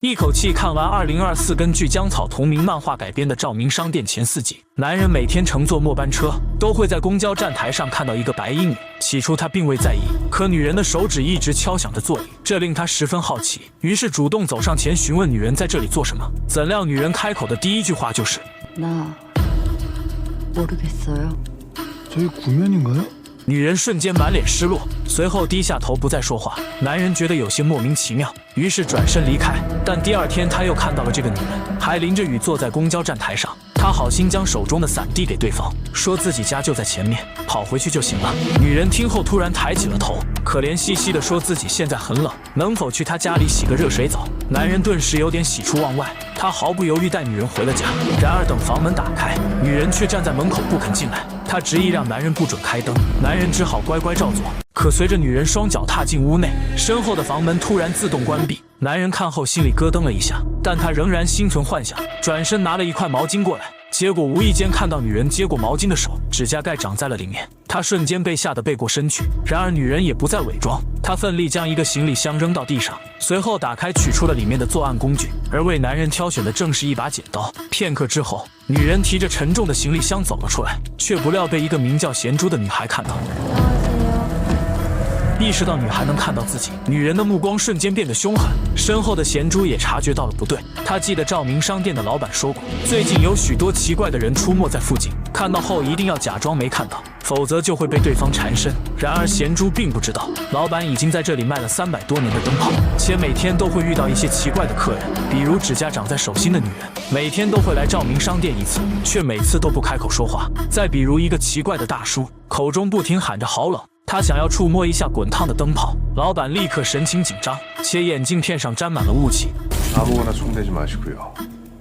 一口气看完2024根据姜草同名漫画改编的《照明商店》前4集。男人每天乘坐末班车，都会在公交站台上看到一个白衣女。起初他并未在意，可女人的手指一直敲响着座椅，这令他十分好奇，于是主动走上前询问女人在这里做什么。怎料女人开口的第一句话就是모르겠어요。저희구면인가요？女人瞬间满脸失落，随后低下头不再说话。男人觉得有些莫名其妙，于是转身离开。但第二天他又看到了这个女人，还淋着雨坐在公交站台上。他好心将手中的伞递给对方，说自己家就在前面，跑回去就行了。女人听后突然抬起了头，可怜兮兮地说自己现在很冷，能否去他家里洗个热水澡。男人顿时有点喜出望外，他毫不犹豫带女人回了家。然而等房门打开，女人却站在门口不肯进来。他执意让男人不准开灯，男人只好乖乖照做。可随着女人双脚踏进屋内，身后的房门突然自动关闭。男人看后心里咯噔了一下，但他仍然心存幻想，转身拿了一块毛巾过来。结果无意间看到女人接过毛巾的手，指甲盖长在了里面，他瞬间被吓得背过身去。然而女人也不再伪装，她奋力将一个行李箱扔到地上，随后打开取出了里面的作案工具，而为男人挑选的正是一把剪刀。片刻之后，女人提着沉重的行李箱走了出来，却不料被一个名叫贤珠的女孩看到。意识到女孩能看到自己，女人的目光瞬间变得凶狠。身后的贤珠也察觉到了不对，她记得照明商店的老板说过，最近有许多奇怪的人出没在附近，看到后一定要假装没看到，否则就会被对方缠身。然而贤珠并不知道，老板已经在这里卖了300多年的灯泡，且每天都会遇到一些奇怪的客人，比如指甲长在手心的女人，每天都会来照明商店一次，却每次都不开口说话。再比如一个奇怪的大叔，口中不停喊着好冷，他想要触摸一下滚烫的灯泡，老板立刻神情紧张，且眼镜片上沾满了雾气。아무거나총대지마시고요。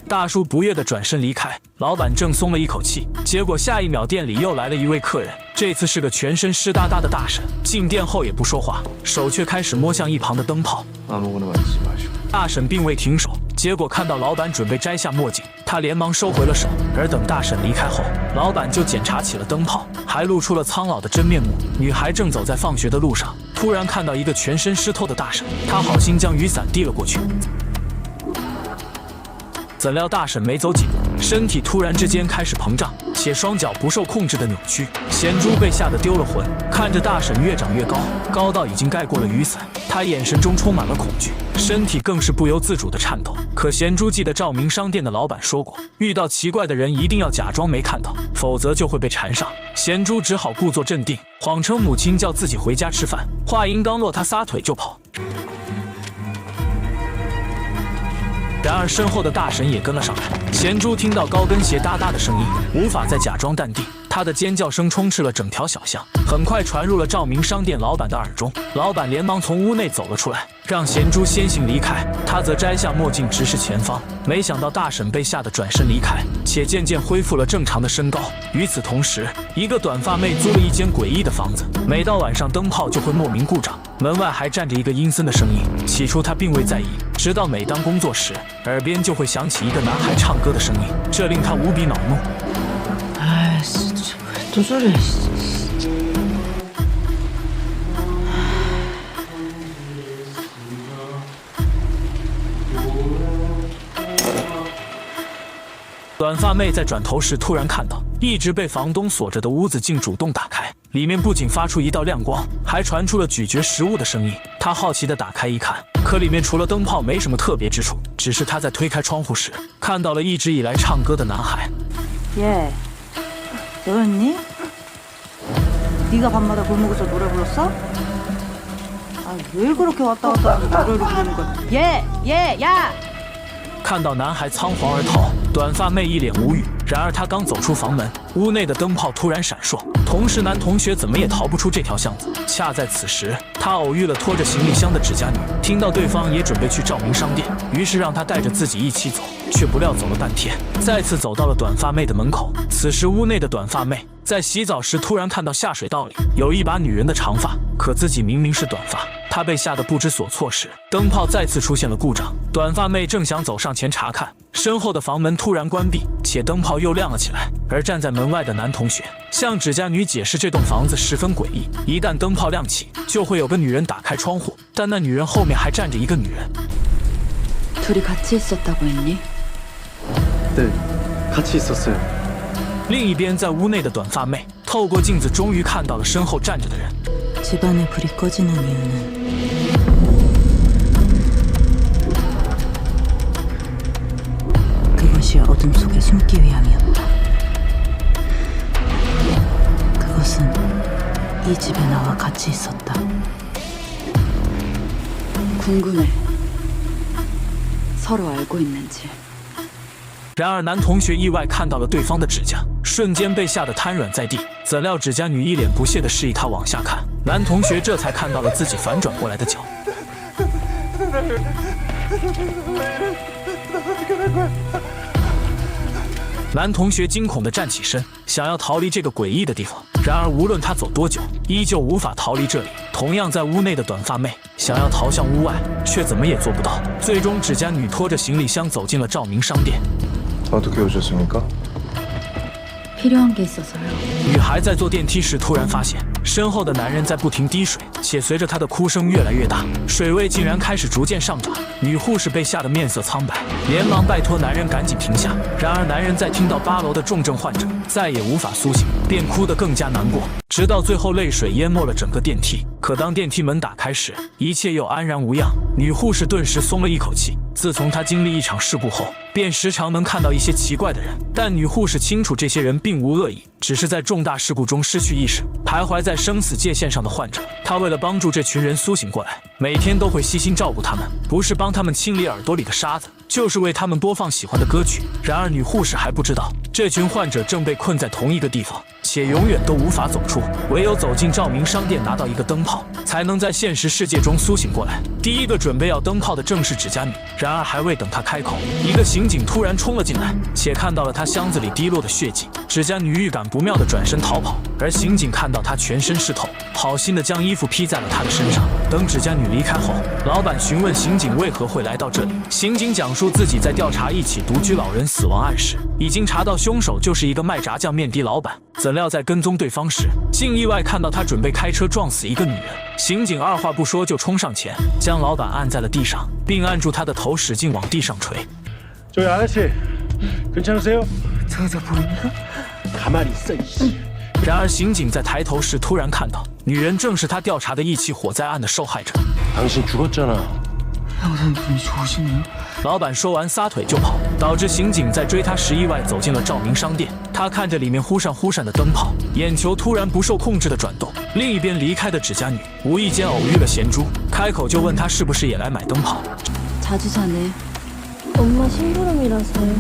大叔不悦地转身离开，老板正松了一口气，结果下一秒店里又来了一位客人，这次是个全身湿哒哒的大婶。进店后也不说话，手却开始摸向一旁的灯泡。아무거나만지마시고。大婶并未停手，结果看到老板准备摘下墨镜，他连忙收回了手。而等大婶离开后，老板就检查起了灯泡，还露出了苍老的真面目。女孩正走在放学的路上，突然看到一个全身湿透的大婶，她好心将雨伞递了过去。怎料大婶没走几步，身体突然之间开始膨胀，且双脚不受控制的扭曲。贤珠被吓得丢了魂，看着大婶越长越高，高到已经盖过了雨伞，她眼神中充满了恐惧，身体更是不由自主的颤抖。可贤珠记得照明商店的老板说过，遇到奇怪的人一定要假装没看到，否则就会被缠上。贤珠只好故作镇定，谎称母亲叫自己回家吃饭。话音刚落，她撒腿就跑。然而身后的大婶也跟了上来，贤珠听到高跟鞋哒哒的声音，无法再假装淡定，她的尖叫声充斥了整条小巷，很快传入了照明商店老板的耳中。老板连忙从屋内走了出来，让贤珠先行离开，他则摘下墨镜直视前方。没想到大婶被吓得转身离开，且渐渐恢复了正常的身高。与此同时，一个短发妹租了一间诡异的房子，每到晚上灯泡就会莫名故障，门外还站着一个阴森的声音。起初她并未在意，直到每当工作时，耳边就会响起一个男孩唱歌的声音，这令她无比恼怒。哎，또 저래。短发妹在转头时突然看到一直被房东锁着的屋子竟主动打开，里面不仅发出一道亮光，还传出了咀嚼食物的声音。她好奇地打开一看，可里面除了灯泡没什么特别之处，只是她在推开窗户时看到了一直以来唱歌的男孩。얘 너였니? 네가 밤마다 골목에서 노래 불렀어? 아, 왜 그렇게 왔다 갔다 하면서 노래를 부르는 거야? 얘, 야! 看到男孩仓皇而逃，短发妹一脸无语。然而她刚走出房门，屋内的灯泡突然闪烁，同时男同学怎么也逃不出这条巷子。恰在此时，他偶遇了拖着行李箱的指甲女，听到对方也准备去照明商店，于是让她带着自己一起走。却不料走了半天，再次走到了短发妹的门口。此时屋内的短发妹在洗澡时突然看到下水道里有一把女人的长发，可自己明明是短发。她被吓得不知所措时，灯泡再次出现了故障。短发妹正想走上前查看，身后的房门突然关闭，且灯泡又亮了起来。而站在门外的男同学向指甲女解释，这栋房子十分诡异，一旦灯泡亮起，就会有个女人打开窗户，但那女人后面还站着一个女人。 둘이 같이 있었다고 했니? 네, 같이 있었어요. 另一边，在屋内的短发妹透过镜子，终于看到了身后站着的人。 집안에 불이 꺼지는 이유는 그것이 어둠 속에 숨기 위함이었다. 그것은 이 집에 나와 같이 있었다. 궁금해. 서로 알고 있는지. 然而，男同学意外看到了对方的指甲，瞬间被吓得瘫软在地。怎料指甲女一脸不屑地示意他往下看，男同学这才看到了自己反转过来的脚。男同学惊恐地站起身，想要逃离这个诡异的地方。然而，无论他走多久，依旧无法逃离这里。同样在屋内的短发妹想要逃向屋外，却怎么也做不到。最终，指甲女拖着行李箱走进了照明商店。 어떻게 오셨습니까? 필요한 게 있어서요. 女孩在坐电梯时突然发现身后的男人在不停滴水，且随着她的哭声越来越大，水位竟然开始逐渐上涨。女护士被吓得面色苍白，连忙拜托男人赶紧停下。然而男人在听到8楼的重症患者再也无法苏醒，便哭得更加难过，直到最后泪水淹没了整个电梯。可当电梯门打开时，一切又安然无恙。女护士顿时松了一口气。 自从她经历一场事故后，便时常能看到一些奇怪的人，但女护士清楚这些人并无恶意，只是在重大事故中失去意识，徘徊在生死界线上的患者。她为了帮助这群人苏醒过来，每天都会悉心照顾他们，不是帮他们清理耳朵里的沙子，就是为他们播放喜欢的歌曲。然而女护士还不知道，这群患者正被困在同一个地方，且永远都无法走出，唯有走进照明商店拿到一个灯泡，才能在现实世界中苏醒过来。第一个准备要灯泡的正是指甲女。 然而还未等他开口，一个刑警突然冲了进来，且看到了他箱子里滴落的血迹。指甲女预感不妙的转身逃跑，而刑警看到她全身湿透，好心的将衣服披在了她的身上。等指甲女离开后，老板询问刑警为何会来到这里。刑警讲述自己在调查一起独居老人死亡案时，已经查到凶手就是一个卖炸酱面的老板。怎料在跟踪对方时，竟意外看到他准备开车撞死一个女人。刑警二话不说就冲上前，将老板按在了地上，并按住他的头，使劲往地上捶。 저기 아저씨, 괜찮으세요? 저저 보입니까? 가만히 있어, 이씨. 然而，刑警在抬头时突然看到，女人正是他调查的一起火灾案的受害者。 당신 죽었잖아. 형사님분이 좋으시네요. 老板说完撒腿就跑，导致刑警在追他时意外走进了照明商店。他看着里面忽闪忽闪的灯泡，眼球突然不受控制的转动。另一边离开的指甲女无意间偶遇了贤珠，开口就问他是不是也来买灯泡。 자주 사네. 엄마 심부름이라서요.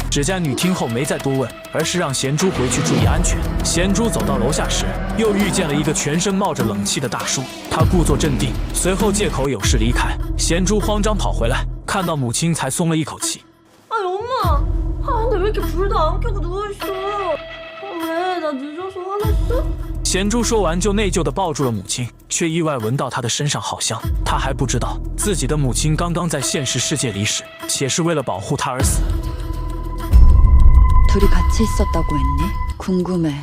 指甲女听后没再多问，而是让贤珠回去注意安全。贤珠走到楼下时，又遇见了一个全身冒着冷气的大叔。他故作镇定，随后借口有事离开。贤珠慌张跑回来，看到母亲才松了一口气。 아니 엄마. 근데 왜 이렇게 불도 안 켜고 누워있어? 왜? 나 늦어서 화났어? 贤珠说完就内疚地抱住了母亲，却意外闻到她的身上好香。她还不知道自己的母亲刚刚在现实世界离世，且是为了保护她而死。 둘이 같이 있었다고 했니? 궁금해.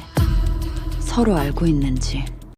서로 알고 있는지.